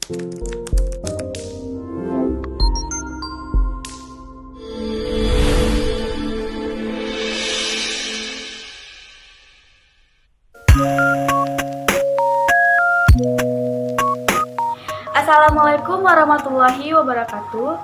Assalamualaikum warahmatullahi wabarakatuh.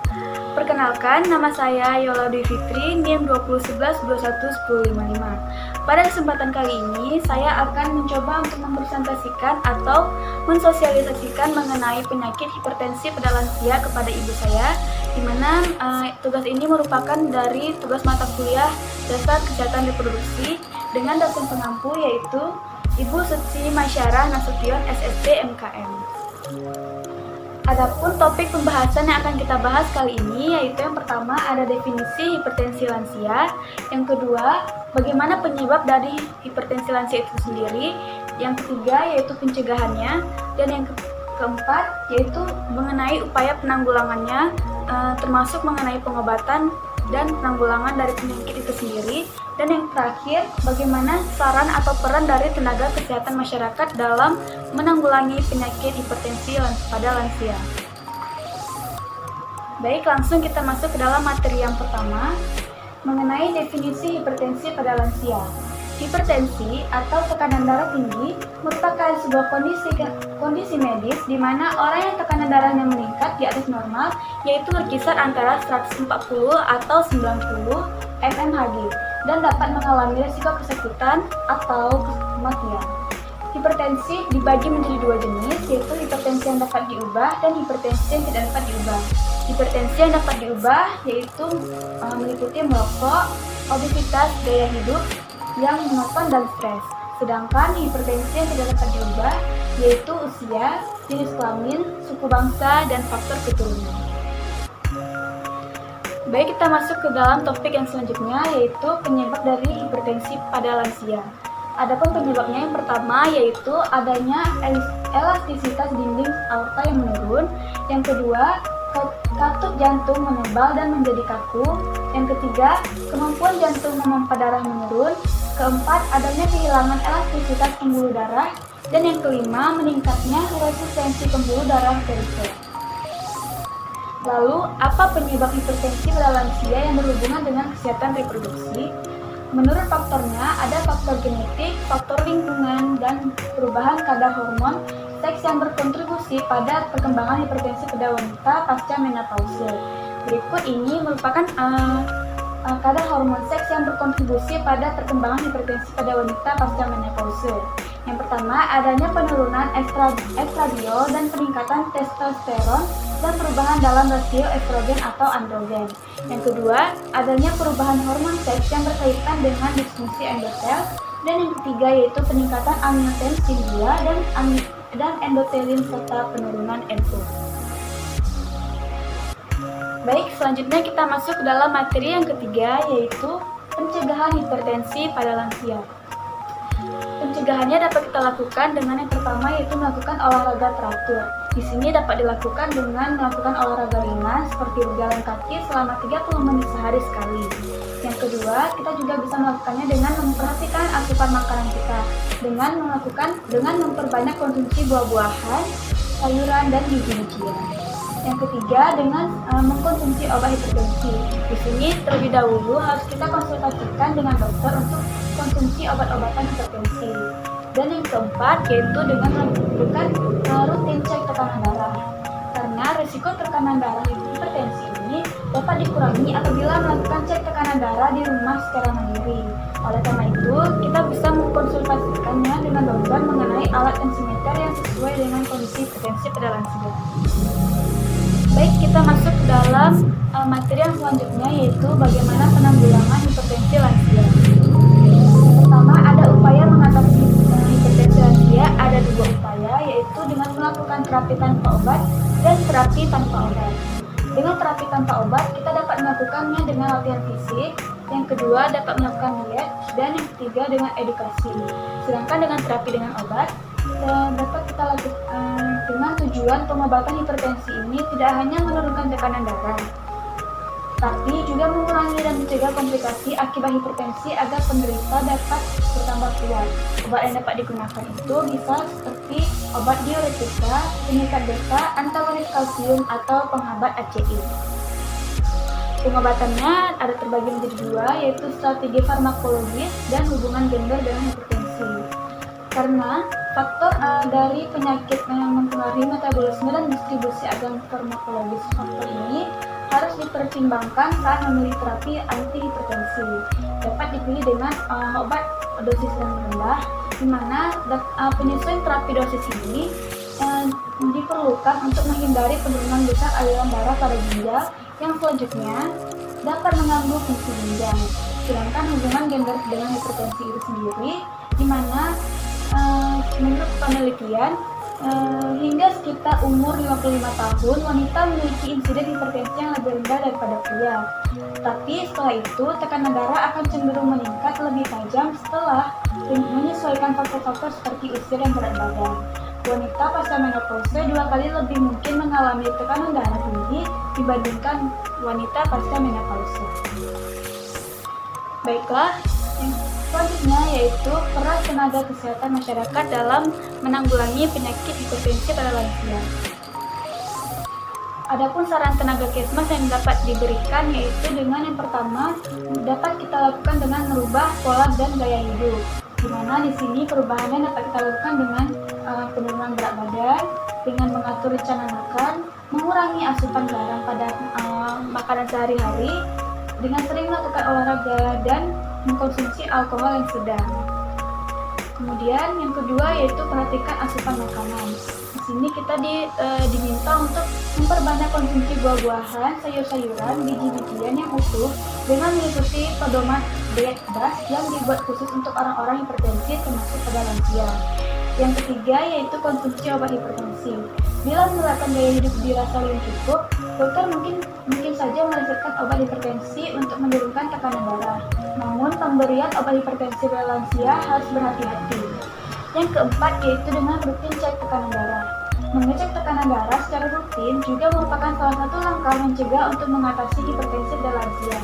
Perkenalkan, nama saya Yola Dwi Fitri, NIM 2011-21-1055. Pada kesempatan kali ini, saya akan mencoba untuk mempresentasikan atau mensosialisasikan mengenai penyakit hipertensi pada lansia kepada ibu saya, di mana tugas ini merupakan dari tugas mata kuliah Dasar Kesehatan Reproduksi dengan dosen pengampu yaitu Ibu Suci Masyarah Nasution, SSD, MKM. Adapun topik pembahasan yang akan kita bahas kali ini yaitu yang pertama ada definisi hipertensi lansia, yang kedua bagaimana penyebab dari hipertensi lansia itu sendiri, yang ketiga yaitu pencegahannya, dan yang keempat yaitu mengenai upaya penanggulangannya, termasuk mengenai pengobatan dan penanggulangan dari penyakit itu sendiri, dan yang terakhir bagaimana saran atau peran dari tenaga kesehatan masyarakat dalam menanggulangi penyakit hipertensi pada lansia. Baik, langsung kita masuk ke dalam materi yang pertama mengenai definisi hipertensi pada lansia. Hipertensi atau tekanan darah tinggi merupakan sebuah kondisi medis di mana orang yang tekanan darahnya meningkat di atas normal, yaitu berkisar antara 140 atau 90 mmHg, dan dapat mengalami risiko kesakitan atau kematian. Hipertensi dibagi menjadi dua jenis, yaitu hipertensi yang dapat diubah dan hipertensi yang tidak dapat diubah. Hipertensi yang dapat diubah yaitu meliputi merokok, obesitas, gaya hidup yang monoton dan stres. Sedangkan hipertensi yang tidak dapat diubah yaitu usia, jenis kelamin, suku bangsa, dan faktor keturunan. Baik, kita masuk ke dalam topik yang selanjutnya yaitu penyebab dari hipertensi pada lansia. Adapun penyebabnya yang pertama yaitu adanya elastisitas dinding aorta yang menurun, yang kedua katup jantung menebal dan menjadi kaku, yang ketiga kemampuan jantung memompa darah menurun, keempat adanya kehilangan elastisitas pembuluh darah, dan yang kelima meningkatnya resistensi pembuluh darah perifer. Lalu, apa penyebab hipertensi pada lansia yang berhubungan dengan kesehatan reproduksi? Menurut faktornya, ada faktor genetik, faktor lingkungan, dan perubahan kadar hormon seks yang berkontribusi pada perkembangan hipertensi pada wanita pasca menopause. Berikut ini merupakan kadar hormon seks yang berkontribusi pada perkembangan hipertensi pada wanita pasca menopause. Yang pertama, adanya penurunan estradiol dan peningkatan testosteron dan perubahan dalam rasio estrogen atau androgen. Yang kedua, adanya perubahan hormon seks yang berkaitan dengan disfungsi endotel. Dan yang ketiga yaitu peningkatan angiotensin 2 dan endotelin serta penurunan NO. Baik, selanjutnya kita masuk ke dalam materi yang ketiga yaitu pencegahan hipertensi pada lansia. Pencegahannya dapat kita lakukan dengan yang pertama yaitu melakukan olahraga teratur. Di sini dapat dilakukan dengan melakukan olahraga ringan seperti berjalan kaki selama 30 menit sehari sekali. Yang kedua, kita juga bisa melakukannya dengan memperhatikan asupan makanan kita, dengan memperbanyak konsumsi buah-buahan, sayuran, dan biji-bijian. Yang ketiga, dengan mengkonsumsi obat hipertensi. Di sini terlebih dahulu harus kita konsultasikan dengan dokter untuk konsumsi obat-obatan hipertensi. Dan yang keempat yaitu dengan melakukan rutin cek tekanan darah. Karena risiko tekanan darah hipertensi ini dapat dikurangi apabila melakukan cek tekanan darah di rumah secara mandiri. Oleh karena itu, kita bisa mengkonsultasikannya dengan dokter mengenai alat tensimeter yang sesuai dengan kondisi hipertensi pada lansia. Baik, kita masuk ke dalam materi yang selanjutnya yaitu bagaimana penanggulangan hipertensi lansia. Yang pertama, ada upaya mengatasi hipertensi lansia, ada dua upaya yaitu dengan melakukan terapi tanpa obat dan terapi tanpa obat. Dengan terapi tanpa obat, kita dapat melakukannya dengan latihan fisik, yang kedua dapat melakukan diet, dan yang ketiga dengan edukasi. Sedangkan dengan terapi dengan obat, dapat kita lakukan dengan tujuan pengobatan hipertensi ini tidak hanya menurunkan tekanan darah, tapi juga mengurangi dan mencegah komplikasi akibat hipertensi agar penderita dapat bertambah kuat. Obat yang dapat digunakan itu bisa seperti obat diuretika, penyekat beta, antagonis kalsium, atau penghambat ACE. Pengobatannya ada terbagi menjadi dua, yaitu strategi farmakologis dan hubungan gender dengan hipertensi. Karena faktor dari penyakit yang mempengaruhi metabolisme dan distribusi organ farmakologis, faktor ini harus dipertimbangkan saat memilih terapi antihipertensi. Dapat dipilih dengan obat dosis yang rendah, di mana penyesuaian terapi dosis ini diperlukan untuk menghindari penurunan besar aliran darah pada ginjal yang selanjutnya dapat mengganggu fungsi ginjal. Sedangkan hubungan gender dengan hipertensi itu sendiri, di mana menurut penelitian hingga sekitar umur 55 tahun wanita memiliki insiden hipertensi yang lebih rendah daripada pria. Tapi setelah itu tekanan darah akan cenderung meningkat lebih tajam setelah menyesuaikan faktor-faktor seperti usia dan berat badan. Wanita pasca menopause 2 kali lebih mungkin mengalami tekanan darah tinggi dibandingkan wanita pasca menopause. Baiklah, yang selanjutnya yaitu peran tenaga kesehatan masyarakat dalam menanggulangi penyakit hipertensi pada lansia. Adapun saran tenaga kesmas yang dapat diberikan yaitu dengan yang pertama dapat kita lakukan dengan merubah pola dan gaya hidup. Di mana di sini perubahannya dapat kita lakukan dengan penurunan berat badan, dengan mengatur rencana makan, mengurangi asupan garam pada makanan sehari-hari, dengan sering melakukan olahraga dan mengkonsumsi alkohol yang sedang. Kemudian yang kedua yaitu perhatikan asupan makanan. Di sini kita diminta untuk memperbanyak konsumsi buah-buahan, sayur-sayuran, biji-bijian yang utuh dengan mengikuti pedoman diet DAS yang dibuat khusus untuk orang-orang hipertensi termasuk pada lansia. Yang ketiga yaitu konsumsi obat hipertensi. Bila menerapkan gaya hidup dirasa yang cukup, dokter mungkin saja meresepkan obat hipertensi untuk menurunkan tekanan darah. Namun pemberian obat hipertensi pada lansia harus berhati-hati. Yang keempat yaitu dengan rutin cek tekanan darah. Mengecek tekanan darah secara rutin juga merupakan salah satu langkah mencegah untuk mengatasi hipertensi pada lansia.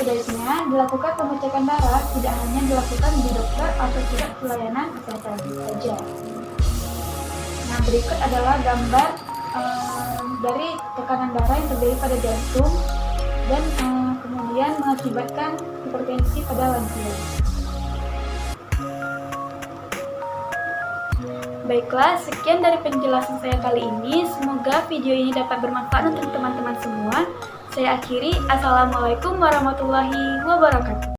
Sebaiknya dilakukan pengecekan darah tidak hanya dilakukan di dokter atau surat pelayanan kesehatan saja. Nah, berikut adalah gambar dari tekanan darah yang terjadi pada jantung dan kemudian mengakibatkan hipertensi pada lansia. Baiklah, sekian dari penjelasan saya kali ini. Semoga video ini dapat bermanfaat untuk teman-teman semua. Saya akhiri. Assalamualaikum warahmatullahi wabarakatuh.